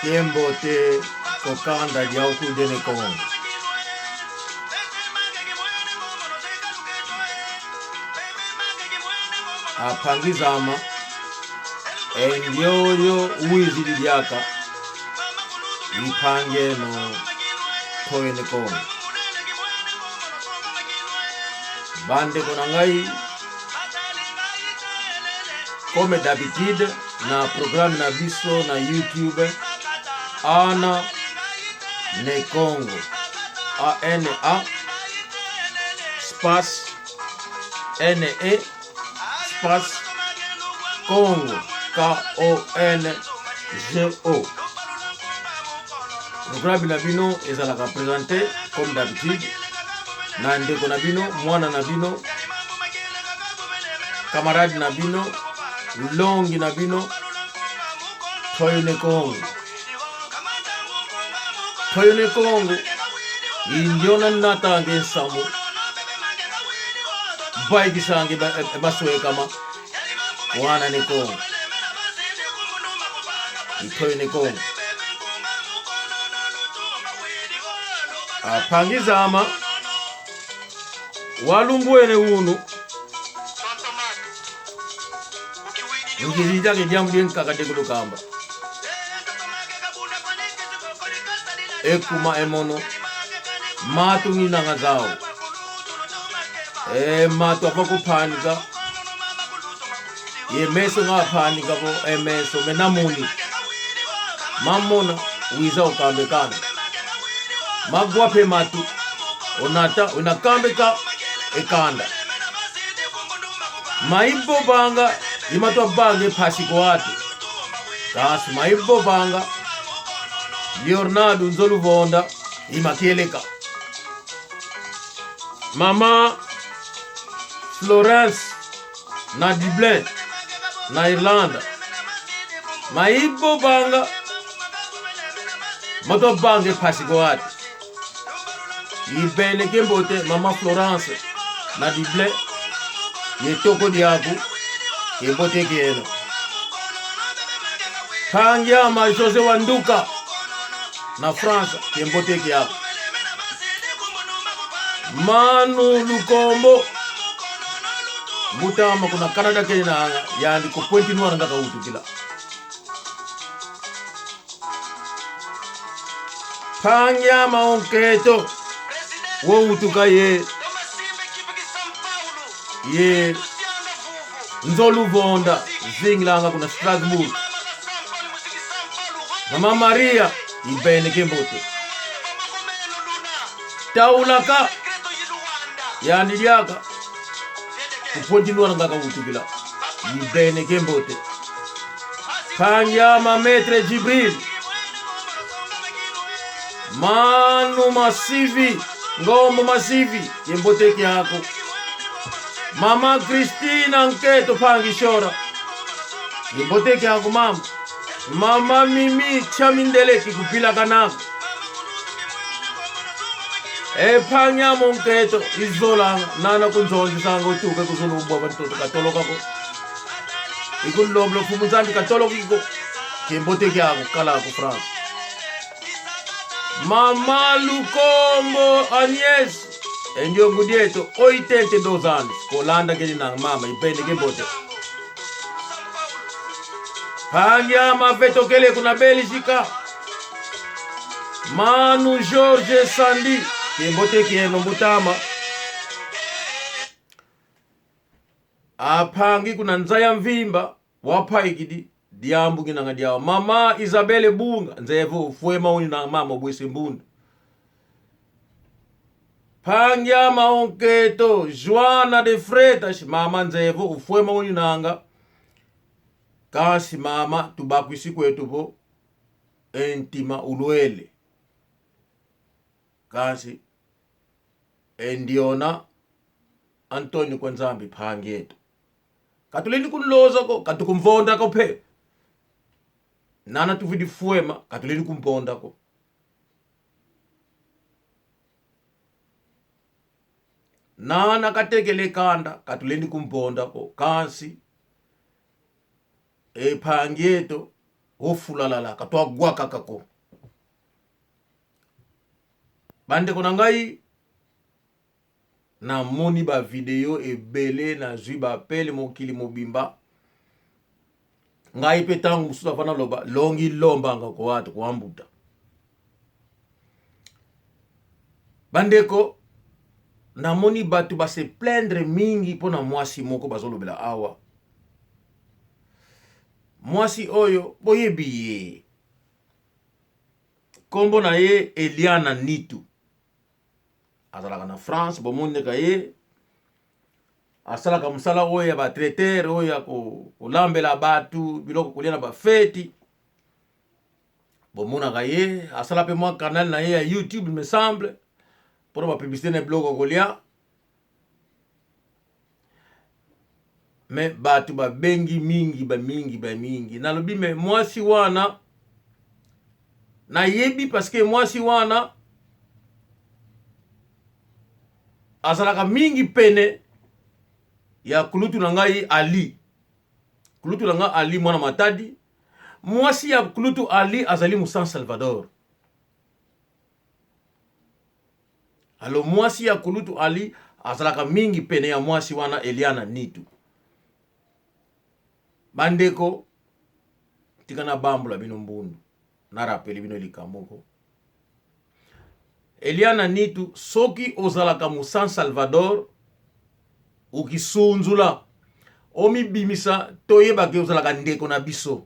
Kiembote kokanda diao kudene Kongo. Apangizama endioyo uizili diaka ipange no toyene Kongo. Bande konangai comme d'habitude na programme na biso na YouTube Ana ne Congo ANA space NE space Congo KONGO. Programme na bino ezalaka présenté comme d'habitude na ndeko na bino, mwana na bino, camarade na bino, longi na bino, toyone Kongo. Toyone Kongo indiona natange nsamu baigi sange baswe kama wana ne Kongo. Toyone Kongo apangizama walumbuene unu ngizija ke jamu denka kadekulo kamba ekuma emono matu nginanga zao matu apakupanika yemeso ngapanika bo emeso menamuni mamona wiza ukambekana magwape matu onata unakambeka ekanda maibo banga imatwa bange pasiko watu kasi maibo banga Leonardo Nzoluvonda imakieleka mama Florence na Dublin na Irlanda maibo banga matwa bange pasiko watu ibene kembote mama Florence na Dublin yetoko diabu kembote kieno Pangyama Jose Wanduka na France kembote kiabu Manu Lukombo Mutama kuna Canada kena yandi ko pointi noir ngaka utukila Pangyama onketo wo utuka ye Nzoluvonda zinglanga kuna Strasbourg Mama Maria ibene kembote taulaka yani diaka kuponti nuara ngaka utukila ibene kembote Pangyama Maître Jibril Manu Masivi Ngombo Masivi kembote kyako Mama Christina Nketo Pangishora kembote kyako mama Mama Mimi Chamindeleki kupila kanako Pangyama Nketo izola nana kunzonzi sanga utuke kuzulubwa bantoto katoloka ko ikuloblo fumuzandi katoloka iko kembote kyako kala ko France Mama Lukombo Agnes enjo ngudieto 82 anos kolanda keli na mama ipende kembote Pangyama vetokele kuna Belgica Manu George Sandi kembote kieno Mbutama apangi kuna Nzaya Mvimba wapaikidi diambu kinanga diawa Mama Isabelle Bunga nzevu fuema uni na mama bwese mbunda Pangyama onketo Joana de Freitas mama nzevu ufuema uni nanga kasi mama tubakwisi kwetu bo entima ulwele kasi endiona Antonio Kwanzambi Pangyeto katuleni kunloza ko katukumvonda ko phe nana tuvidi fuema katuleni kumponda ko nana katekele kanda katuleni kumponda ko kasi epangieto ofulala katwa gwaka kako bande ko nangai na moni ba video ebele na zwi ba pele mokili mobimba ngai petangu mususu afana loba longi lombanga ko watu ko ambuta bandeko na moni batu ba se plaindre mingi pona mwasi moko bazolobela awa mwasi oyo boyebi ye kombo na ye Eliana Nitu azalaka na France bomondeka ye asalaka musala oyo ya ba traiteur oyo ya kolambela batu biloko kolia na ba feti bomonaka ye asala pe mwa canal na ye ya YouTube me semble pour ba publicité na blog kolia me batu ba bengi mingi ba mingi nalobi me mwasi wana na yebi parce que mwasi wana azalaka mingi pene ya kulutu na ngai Ali kulutu na ngai Ali mwana Matadi mwasi ya kulutu Ali azali mu San Salvador alo mwasi ya kulutu Ali azalaka mingi pene ya mwasi wana Eliana Nitu bandeko tikana bambula bino mbundu na rapeli bino likamoko Eliana Nitu soki ozalaka mu San Salvador ukisunzula omi bimisa toyebake ozalaka ndeko na biso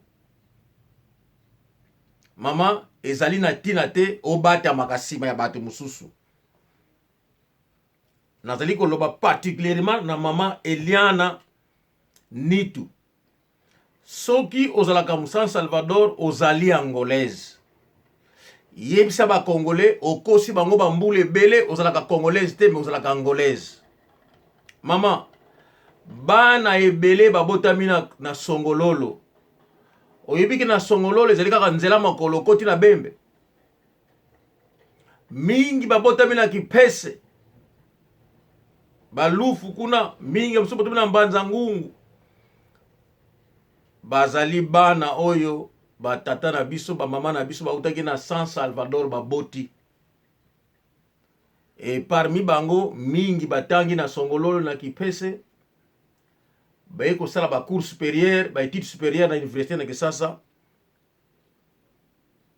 mama ezali na tina te obata makasima ya bato mususu nazali koloba particulièrement na mama Eliana Nitu soki ozalaka mu San Salvador ozali angolaise yebisa ba congolais okosi bango bambule bele ozalaka congolaise te me ozalaka angolaise mama bana ebele babotami na Songololo oyebiki na Songololo ezali kaka nzela makolo koti na Bembe mingi babotami na Kipese balufu kuna mingi mususu botami na Mbanza Ngungu bazali bana oyo batata na biso ba mama na biso bautaki na San Salvador baboti et parmi bango mingi batangi na Songololo na Kipese baye kosala ba cours supérieur ba études supérieures na université na Kisasa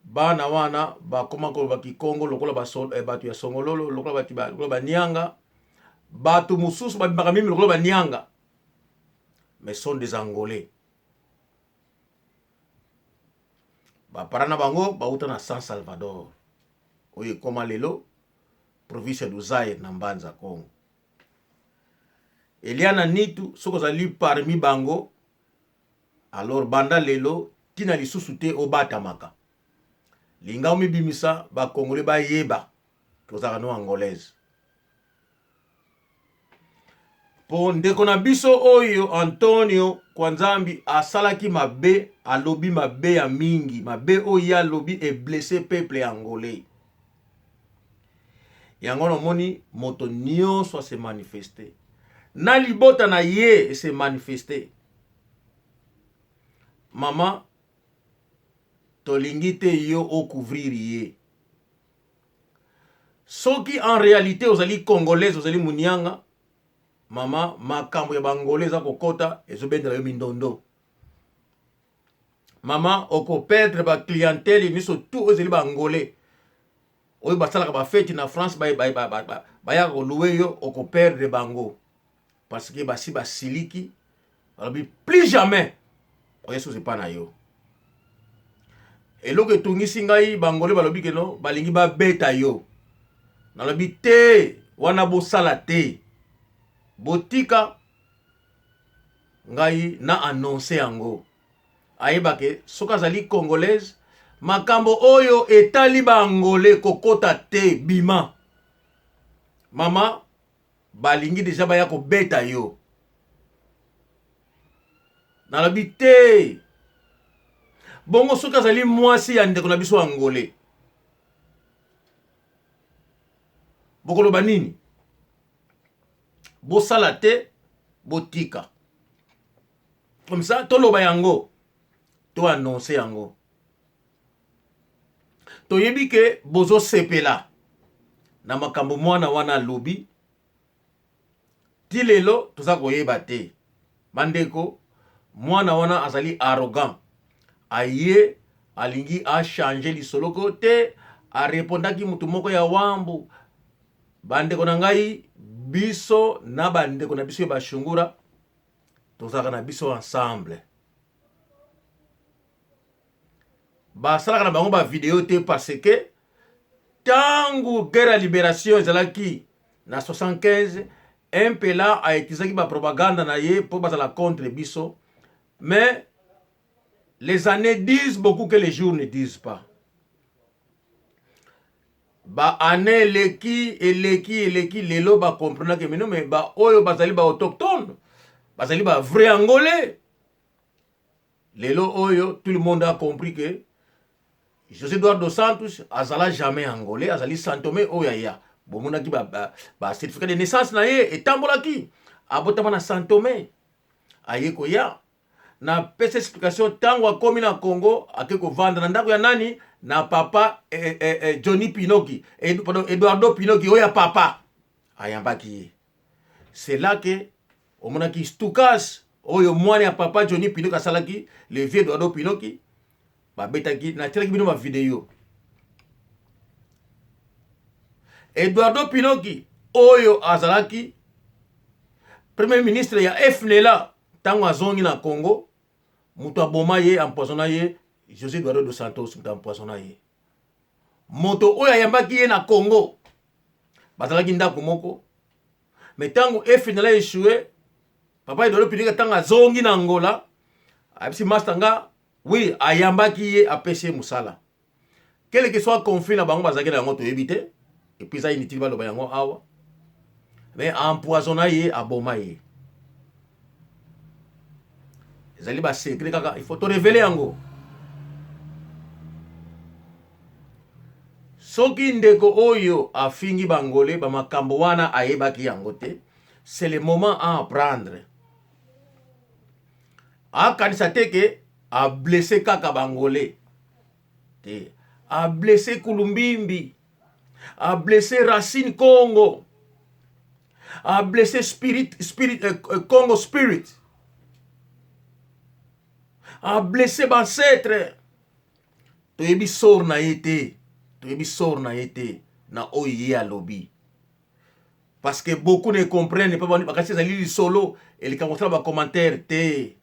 bana wana bakoma ko bakikongo lokola batu ya Songololo lokola ba Nianga batu mususu babimaka mimi lokola ba Nianga mais sont des Angolais baparana bango bauta na San Salvador oyo koma lelo province du Zaire na Mbanza Congo Eliana Nitu soko zali parmi bango alors banda lelo tina lisusu te obatamaka linga omibimisa ba Congolais ba yeba kozaka no angolaise po ndeko na biso oyo Antonio Kwanzambi asalaki mabe alobi mabe ya mingi mabe oyo alobi e blessé peuple angolais yango no moni moto nyonso se manifester na libota na ye se manifester mama tolingi te yo ocouvrir ye soki en réalité ozali congolaise ozali munianga mama makambo ya bangolais za kokota ezobendela yo mindondo mama oko perdre ba clientèle niso tout ozali bangolais oyo basalaka ba fête na France baya ko louer yo oko perdre bango parce que basi basiliki balobi plus jamais oyo so pas na yo eloko etungisi ngai bangolais balobi keno balingi ba beta yo nalobi te wana bosala te botika ngai na annoncer yango ayebake soka zali congolaise makambo oyo etali bangolais kokota te bima mama balingi deja baya ko beta yo nalobi te bongo soka zali mwasi ya ndeko na biso angolais bokoloba nini bosala te botika comme ça toloba yango to annonce yango. To yebi ke bozo sepela na makambo mwana wana lobi ti lelo toza koyeba te. Bandeko mwana wana azali arrogant. Aye alingi a changer lisolo kote a répondaki mutu moko ya wambu. Bandeko na ngai biso na bandeko na biso ba shungura tozaka na biso ensemble. Basalaka na bango ba vidéo te parce que tangu guerre à libération ezalaki na 75 MPLA a utilisé ba propagande na ye pour basala contre biso. Mais les années disent beaucoup que les jours ne disent pas. Ba année leki lelo ba comprendre que mais ba oyo bazali ba autochtone, bazali ba vrai angolais. Lelo oyo tout le monde a compris que José Eduardo dos Santos azala jamais angolais, azali Santomé oyaya. Bomona ki ba certificat de naissance na ye etambolaki abotama na Santomé aye koya na pesa explication tango akomi na Congo akeko vanda na ndako ya nani na papa Johnny Pinoki Eduardo Pinoki oya papa ayambaki. C'est là que omona ki Stukas oyo mwana ya papa Johnny Pinoki asalaki le vieux Eduardo Pinoki ba betaki na tiraki bino ma vidéo. Eduardo Pinoki oyo azalaki premier ministre ya FNLA tango azongi na Congo, mutu aboma ye empoisonna ye José Eduardo dos Santos mutu empoisonna ye. Moto oyo ayambaki ye na Congo bazalaki ndako moko. Mais tango FNLA échoué, papa Eduardo Pinoki tango azongi na Angola abisi mastanga oui ayambaki ye apesi musala. Quel que soit conflit na bango bazalaki na yango toyebi te. Et puis ça inutile ba loba yango awa. Mais empoisonna ye aboma ye. Ezali ba secret kaka il faut te révéler yango. Soki ndeko oyo afingi bangolais ba makambo wana ayebaki yango te, c'est le moment à apprendre. A kanisa teke a blessé kaka bangolais. Te a blessé Kulumbimbi. A blessé Racine Congo, a blessé Congo Spirit, a blessé Bancetre. Toyebi sor na yete, na oye a lobby. Parce que beaucoup ne comprennent pas, parce que c'est solo et les commentaires ba commentaire te.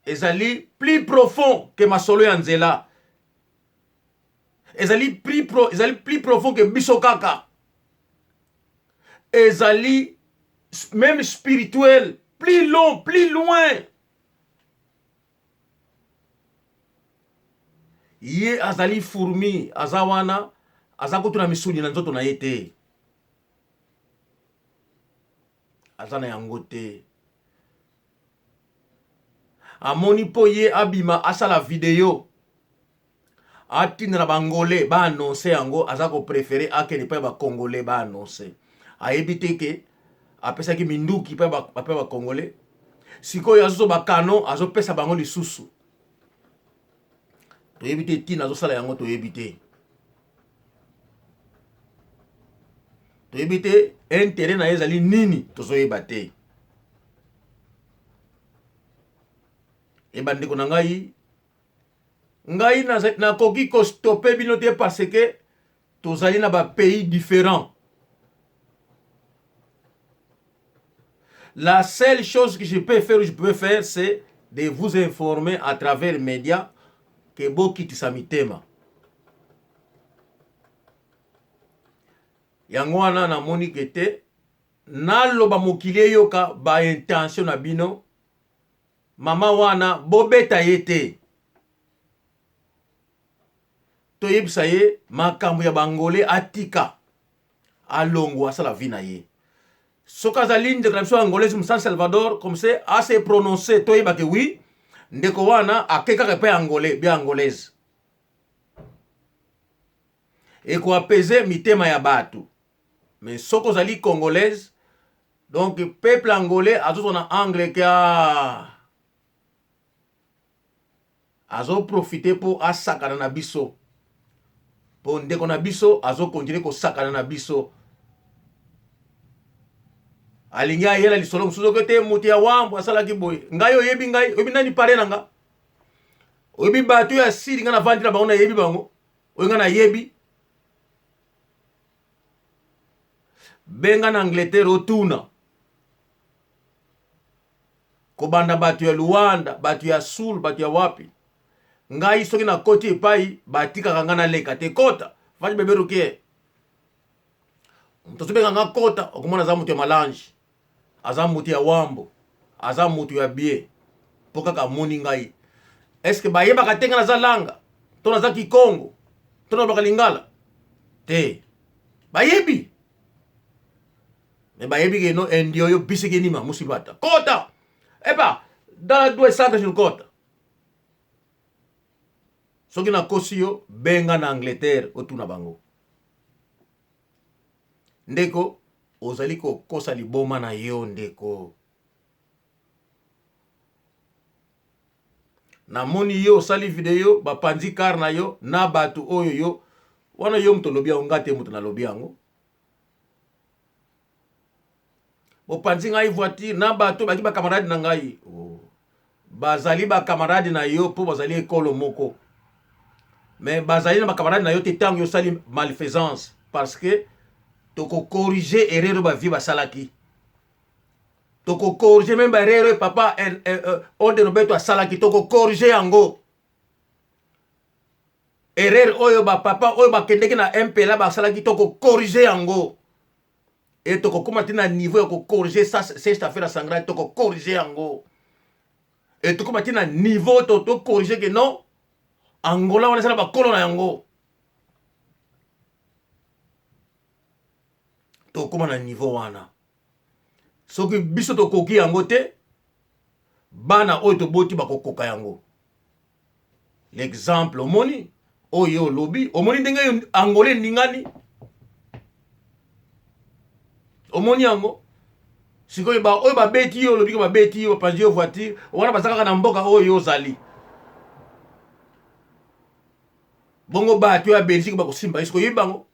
Ezali plus profond que ma solo yanzela. Ezali plus profond que Bisokaka. Ezali même spirituel, plus long, plus loin. Ye azali fourmi, azawana, azakutu na misuni na nzoto na yete. Azana yangote. Amoni po ye abima asala video. Atina na bangolais ba annoncer yango azako préféré akene pa ba congolais ba annoncer ayebite ke apesa ki minduki pa ba congolais sikoyo azo ba kano azo pesa bango lisusu to yebite tina azo sala yango to yebite intérêt na ezali nini tozo yebate e bandeko na ngai na koki ko stopper bino te parce que tozali na ba pays différents. La seule chose que je peux faire, c'est de vous informer à travers les médias que bokiti samitema. Yango wana na moni kete naloba mokili yoka ba intention na bino mama wana bobeta yete. Toyebisa ye makambo ya bangolais atika alongo asala vie na ye. Soka zali déclaration angolaise San Salvador comme c'est assez prononcé toyeba ke oui ndeko wana akeka ke pa angolais bien angolaise. Et ko apaiser mitema ya batu. Mais soko zali congolaise donc peuple angolais azo na anglais ka azo profiter pour asakana na biso. Po ndeko na biso azo continuer ko sakana na biso. Alingi ayela lisolo musuzo kote muti ya wambo asala ki boy. Ngai oyebi ngai, oyebi nani pare na nga. Oyebi batu ya siri nga na vandi na bango na yebi bango. Oyebi nga na yebi. Benga na Angleterre otuna. Kobanda batu ya Luanda, batu ya Sul, batu ya wapi. Ngai soki na koti epai batika kanga na leka te kota. Faji beberu kie. Mtoto benga nga kota okumona za mutu ya malanji. Aza mutu ya wambo. Aza mutu ya bie. Poka ka moni ngai. Eske bayeba katenga na za langa. Tona za Kikongo. Tona baka lingala. Te. Bayebi. Me bayebi ke no endio yo biseke nima musibata. Kota. Epa. Dala 200 sur kota. Soki na kosi yo benga na Angleterre otuna bango. Ndeko ozali ko kosa liboma na yo ndeko. Na moni yo sali video bapanzi kar na yo na batu oyo yo wana yo mto lobia ongate mto na lobia yango. Bopanzi ngai voiture na batu baki ba camarade na ngai. Oh. Bazali ba camarade na yo po bazali ekolo moko. Mais bazali na ba camarade na yo te tango yo sali malfaisance parce que toko corriger erreur ba vie ba salaki. Toko corriger même ba erreur papa on de Roberto salaki toko corriger yango. Erreur oyo ba papa oyo ba kendeki na MP la ba salaki toko corriger yango. Et toko kuma tina niveau ya ko corriger ça c'est affaire sangra toko corriger yango. Et toko kuma tina niveau to corriger que non Angola wana sala ba kolona yango. To kuma na niveau wana. Soki biso to koki yango te bana oyo to boti ba kokoka yango. L'exemple omoni oyo lobi omoni ndenge angolais ningani. Omoni yango sikoyo ba oyo ba beti yo lobi ko ba beti yo panzi yo voiture wana bazaka na mboka oyo zali. Bongo batu ya Belgique bako simba isko yebi bango.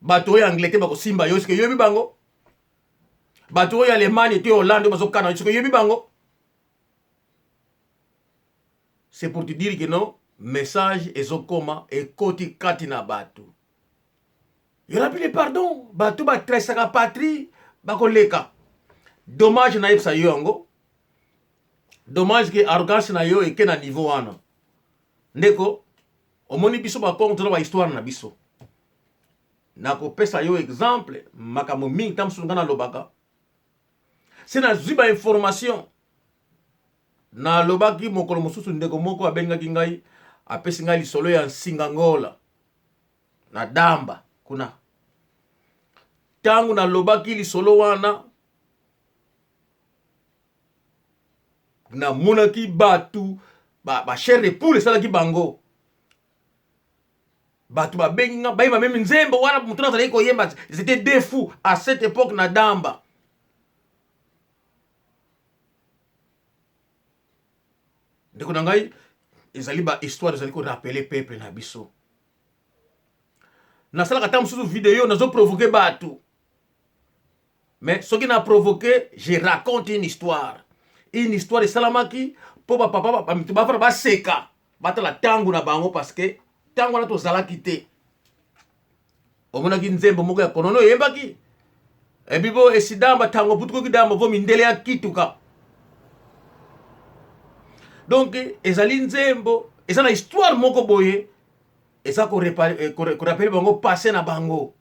Batu ya Angleterre bako simba yo isko yebi bango. Batu ya Allemagne to Hollande bazo kana isko yebi bango. C'est pour te dire que non, message ezokoma ekoti kati na batu. Il a pris pardon, batu ba tresaka patrie bako leka. Dommage na yepsa yo yango. Dommage que arrogance na yo eke na niveau wana. Ndeko omoni biso ba kongo tolo ba histoire na biso. Na ko pesa yo exemple makamo mingi tam sunga na lobaka. C'est na zuba information. Na lobaki mokolo mosusu ndeko moko abenga kingai apesi ngai lisolo ya Singangola. Na damba kuna. Tangu na lobaki lisolo wana na monaki batu ba chair de poule salaki bango. Batu ba benga ba yeba même nzembo wana mutuna zali ko yemba c'était des fous à cette époque na damba. Ndeko na ngai ezali ba histoire ezali ko rappeler peuple na biso. Na sala kata mususu vidéo nazo provoquer batu. Mais ce qui n'a provoqué, je raconte une histoire. Une histoire de salamaki pour papa ba seka. Bata la tangu na bango parce que tango na to zala kité. Omona ki nzembo moko ya konono yembaki. E bibo esidamba tango putuko kidamba vo mindele ya kituka. Donc ezali nzembo, ezana histoire moko boye. Eza ko rappelle bango passé na bango.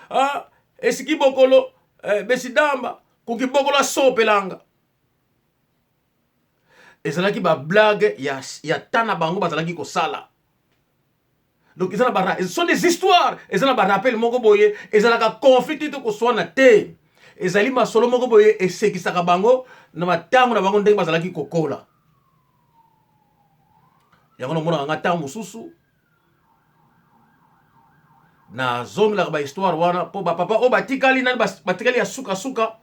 Ah, esiki bokolo besidamba kuki bokolo sopelanga. Ezalaki ba blague ya tana bango bazalaki ko sala. Donc ezala ba ce sont des histoires, ezala ba rappel moko boye, ezala ka conflit to ko swana te. Ezali masolo moko boye esekisaka bango na matango na bango ndenge bazalaki kokola. Yango no mona ngata mususu na zongi la ba histoire wana po ba papa o batikali na batikali ya suka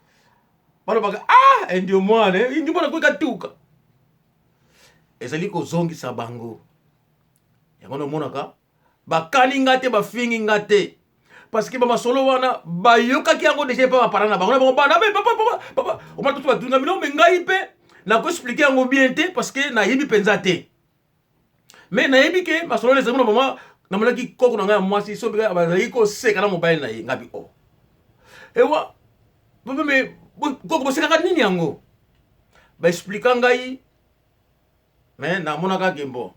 balobaka ah ndio mwana ndio mwana kwekatuka ezali kozongisa bango yango nomonaka bakani nga te bafingi nga te parce que bamasolo wana bayokaki yango deja epa bapara na bango na bango bana papa omata to batunga mino me ngai mpe nakoexplike yango bien te parce que nayebi mpenza te mais nayebi ke masolo ezali na mama namonaki koko na ngai ya mwasi so bika bazali koseka na mobali na ye ngabi o ewa me koko bosekaka nini yango baexplika ngai mais namonaka gembo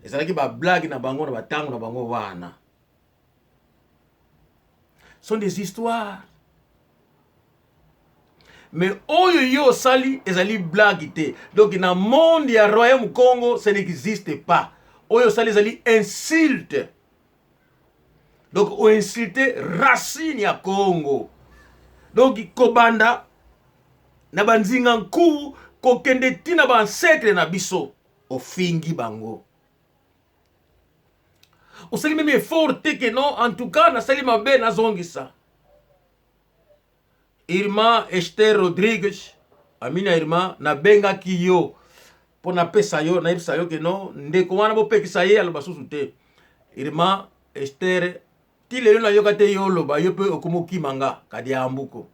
ezalaki bablage na bango na batango na bango wana sont des histoires mais oyo yo sali ezali blague te donc na monde ya royaume Congo ça n'existe pas oyo sali ezali insulte donc o insulte racine ya Congo donc kobanda na banzinga nku kokende tina ba ancêtre na biso ofingi bango osali même effort te que non en tout cas nasali mabe nazongisa Irma Esther Rodriguez amina Irma nabengaki yo po napesa yo nayebisa yo ke non ndeko wana bopekisa ye aloba susu te Irma Esther ti lelo nayoka te yo oloba yo mpe okomokima nga kadi ya ambuko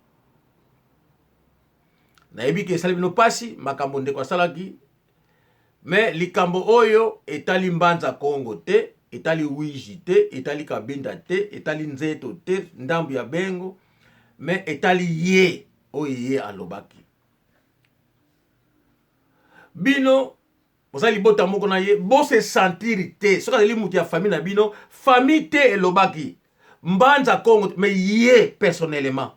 nayebi ke esali bino pasi makambo ndeko asalaki me likambo oyo etali mbanza Congo te etali wiji te etali kabinda te etali nzeto te ndambu ya bengo me etali ye oyo ye alobaki bino bozali bota moko na ye bose sentir te soki azali mutu ya famille na bino famille te elobaki mbanza Congo me ye personnellement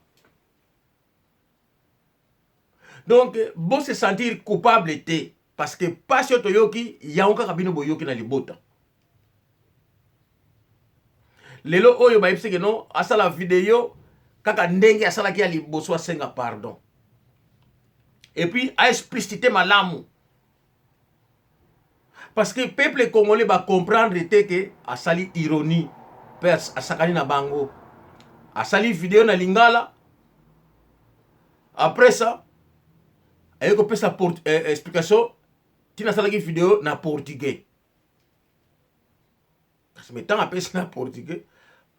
donc bose sentir coupable te parce que pasi oyo toyoki yango kaka bino boyoki na libota lelo oyo bayebisi ke non asala video kaka ndenge asalaki ya liboso asenga pardon et puis a explicité malamu parce que peuple congolais va comprendre te que asali ironie pe asakani na bango asali video na lingala après ça ayeko pesa explication tina asalaki video na portugais parce que tant apesa na portugais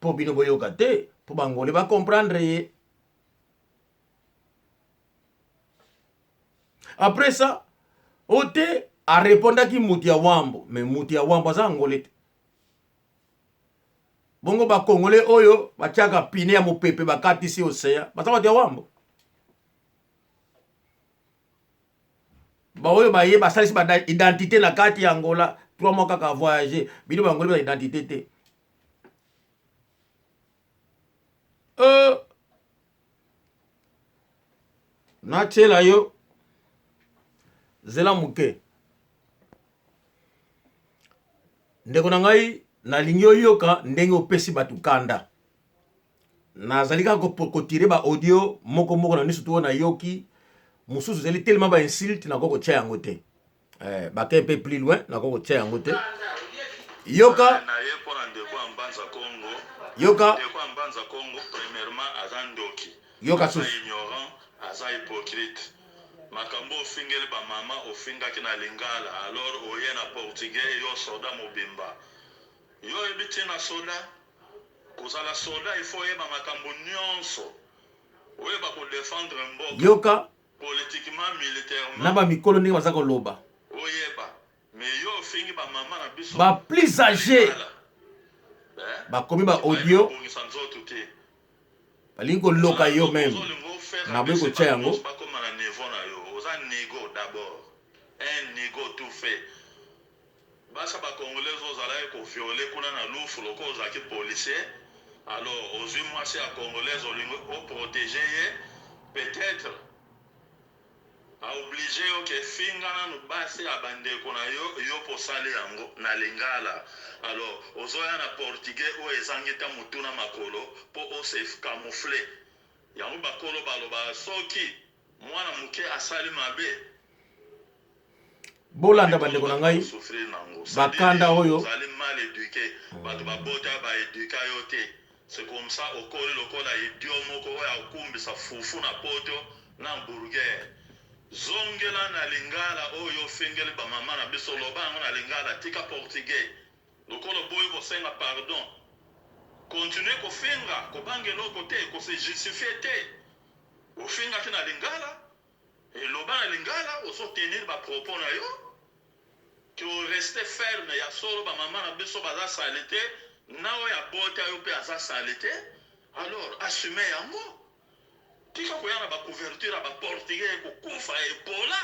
po bino boyoka te po bangole ba comprendre ye après ça ote a répondaki muti ya wambo mais muti ya wambo aza ngole te bongo ba congolais oyo batiaka pine ya mopepe bakatisi oseya baza muti ya wambo ba oyo baye basalisi ba identité na kati ya Angola 3 mois kaka voyager bino bangole ba identité te na tshela yo zela muke ndeko na ngai nalingi oyoka ndenge opesi batu kanda nazali kaka kotire ba audio moko na nisu to na yoki mususu zeli tellement ba insulte na koko tshia yango te bake pe plus loin na koko tshia yango te yoka na ye pona ndeko ambanza Congo yoka ndeko ambanza Congo premièrement azandoki yoka susu ignorant aza hypocrite makambo ofingeli ba mama ofingaki na lingala alors oye na portugais yo soda mobimba yo ebiti na soda kozala soda il faut yeba makambo nyonso oyeba ko défendre mboka yoka politiquement militairement na ba mikolo ndenge baza koloba oyeba mais yo ofingi ba mama na biso ba plus âgé bakomi ba audio balingi koloka yo même na boyi kotya yango bakoma na niveau na yo oza nego d'abord un nego tout fait basa bacongolais ozalaki koviole kuna na lufu loko ozalaki policier alors ozwi mwasi ya congolaise olingi oprotege ye peut-être aoblige yo ke finga nanu basi ya bandeko na yo yo posali yango na lingala alors ozoya na portugais oyo ezangi ta mutuna makolo po ose camoufle yango bakolo baloba soki mwana muke asali mabe bolanda bandeko na ngai bakanda oyo ozali mal éduqué bato babota baéduka yo te c'est comme ça okoli lokola idio moko oyo akumbisa fufu na poto na burger zongela na lingala oyo fengeli ba mama na biso loba ngo na lingala tika portugais lokolo boy ko senga pardon continuer ko fenga ko bangelo ko te ko se justifier te o fenga te na lingala et loba na lingala o so tenir ba propos na yo que o rester ferme ya solo ba mama na biso baza salite na o ya bota yo pe aza salite alors assumer yango tika koyana ba couverture ba portugais ko kufa ebola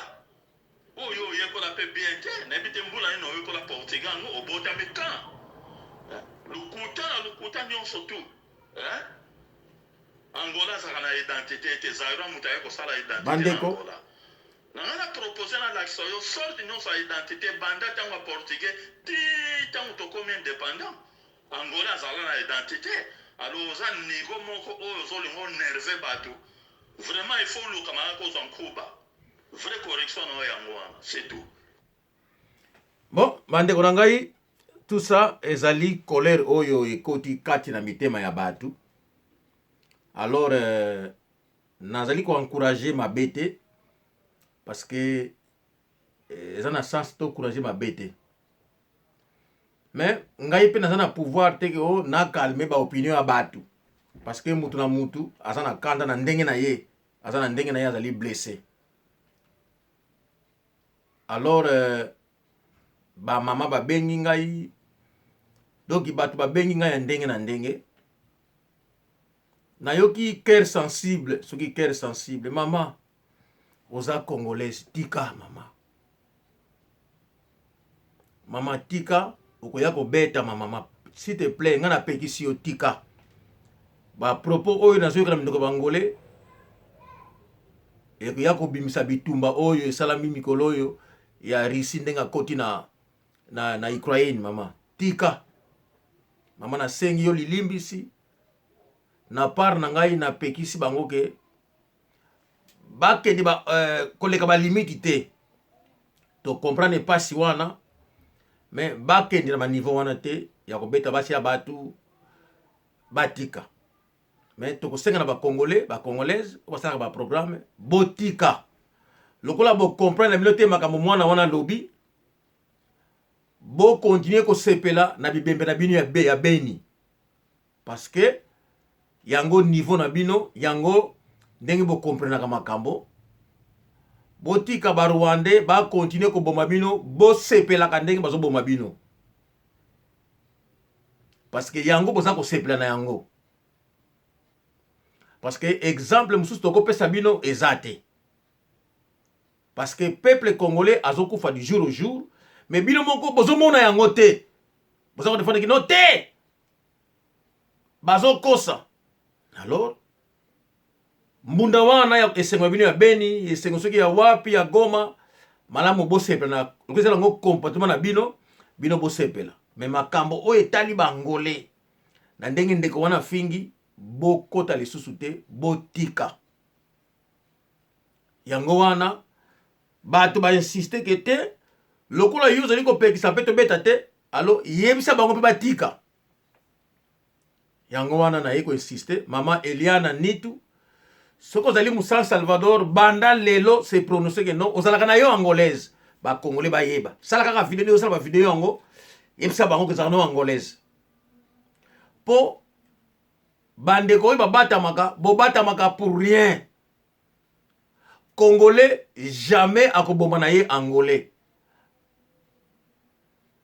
oyo yekola pe bien te na bite mbula ino yekola portugais ngo obota meka lukuta nyonso tu Angola ça na identité te zaira mutaye ko sala identité Angola na proposer na l'action yo sorte nyonso identité banda tango portugais ti tango to comme indépendant Angola ça na identité alors ça niveau moko oyo zo lingo nerveux bato vraiment il faut le camarade cause en Cuba vraie correction no yango c'est tout bon bande korangai tout ça ezali colère oyo ekoti kati na mitema ya bato alors nazali ko encourager ma bête parce que eza na sens to encourager ma bête mais ngai pe naza na pouvoir te ko na calmer ba opinion ya bato parce que mutu na mutu aza na kanda na ndenge na ye azali blessé alors ba mama ba bengi ngai donc bato ba bengi ngai ya ndenge na ndenge na yoki cœur sensible soki cœur sensible mama oza congolaise tika mama tika okoya ko beta mama s'il te plaît nga na pekisi yo tika ba propos oyo nazoyoka na mindoko bangolais ekoya kobimisa bitumba oyo esalami mikolo oyo ya Russie ndenga koti na Ukraine mama tika mama na sengi yo lilimbisi na part na ngai na pekisi bango ke bakende ba koleka ba limite te to comprendre pas si wana mais bakende na niveau wana te ya kobeta basi ya batu batika mais to kosenga na ba congolais ba congolaise ko sala ba programme botika lokola bo comprendre na bilote makambo mwana wana lobi bo continuer ko sepela na bibembe na bino ya beni parce que yango niveau na bino yango ndenge bo comprendre na makambo botika ba Rwandais ba continuer ko boma bino bo sepela ka ndenge bazo boma bino parce que yango boza ko sepela na yango parce que exemple mususu toko pesa bino ezate parce que peuple congolais azokufa du jour au jour mais bino moko bozo mona yango te boza ko defendre kino te bazo kosa alors mbunda wana ya esengo bino ya Beni esengo soki ya wapi ya Goma malamu bo sepela na lokozela ngo comportement na bino bo sepela mais makambo oyo etali bangolais na ndenge ndeko wana fingi bokota lisusu te botika yango wana bato ba insister ke te lokola yo zali ko pekisa pe to beta te alo yebisa bango pe batika yango wana na yeko insister mama Eliana Nitu soko zali mu San Salvador banda lelo se prononcer que non ozalaka na yo angolaise ba congolais ba yeba sala kaka video sala ba video yango yebisa bango ke zano angolaise po bande ko ba batamaka pour rien congolais jamais akoboma na ye angolais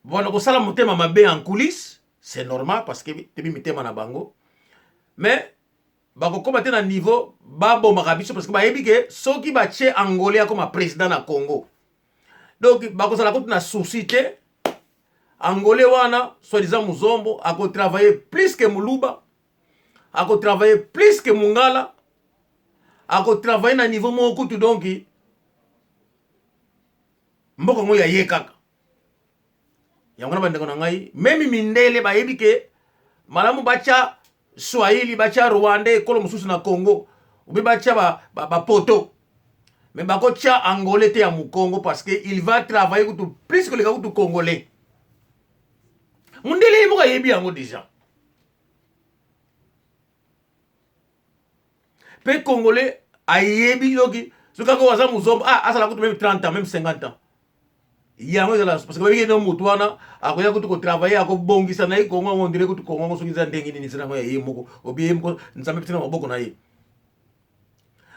bon ko sala motema mabe en coulisses c'est normal parce que tebi mitema na bango mais bako koma te na niveau babomaka biso parce que bayebi ke soki batie angolais comme président na Congo donc bako sala ko na souci te angolais wana soi-disant muzombo ako travailler plus que muluba ako travailler plus que mungala ako travailler na niveau moko tu donc mboko ngo ya yekaka yango na bandeko na ngai même mindele bayebi ke malamu bacha Swahili bacha Rwandais kolo mususu na Congo ubi bacha ba poto mais bako tia angolais te ya mu Congo parce que il va travailler kutu plus que le kutu congolais mundele mo yebi yango déjà pe congolais ayebi yoki soka ko waza muzombo asala kutu même 30 ans même 50 ans yango ezala parce que babi no mutu wana akoya kutu ko travailler akobongisa na ikongo on dirait kutu kongo soki za ndenge nini sina ngoya yemoko obiyemko nzambe tina maboko na ye.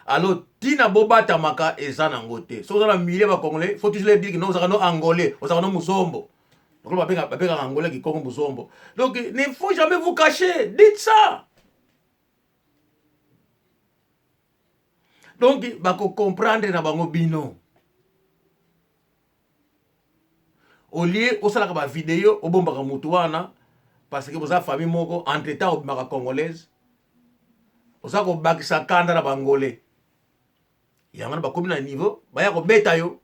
Alors tina bobata maka eza nango te so za milieu ba congolais faut toujours dire que non ça no angolais ça no musombo donc ba angolais qui kongo musombo donc ne faut jamais vous cacher, dites ça. Donc bako comprendre na bango bino au lieu osalaka ba vidéo obombaka mutu wana parce que boza famille moko entre temps obimaka congolaise oza ko bakisa kanda na bangolais yango bakomi na niveau baya kobeta yo.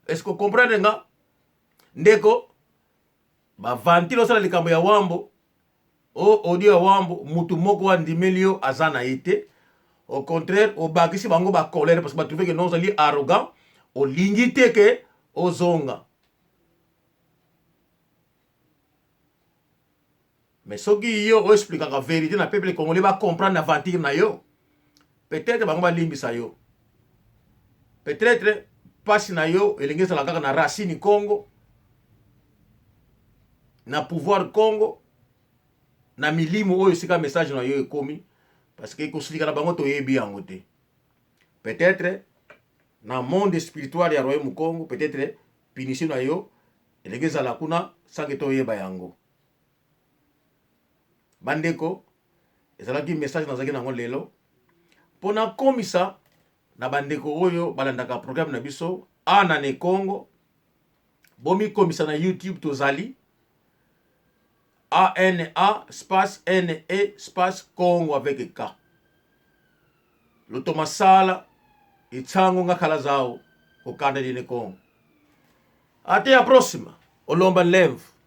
Est-ce que comprendre nga ndeko ba vantilo sala likambo ya wambo o audio ya wambo mutu moko wa ndimelio azana ite au contraire obakisi bango ba colère parce que ba trouver que non ali arrogant o lingite ke ozonga. Mais soki yo o expliquer la vérité na peuple congolais va comprendre l'aventure na yo. Peut-être bango ba limbisa yo. Peut-être pasi na yo elengeza la kaka na racine Congo na pouvoir Congo na milimo oyo sika message na yo ekomi parce que kosulika na bango to yebi yango te. Peut-être na monde spirituel ya royaume Congo peut-être punition na yo elengeza la kuna sange to yeba yango. Bandeko ezalaki message nazaki nango lelo pona komisa na bandeko oyo balandaka programme na biso ana ne Congo bomi komisa na YouTube tozali ANA espace NE espace Congo avec K lotomasala itsango ngakhala zao kokanda dine Congo. Até a próxima. Olomba leve.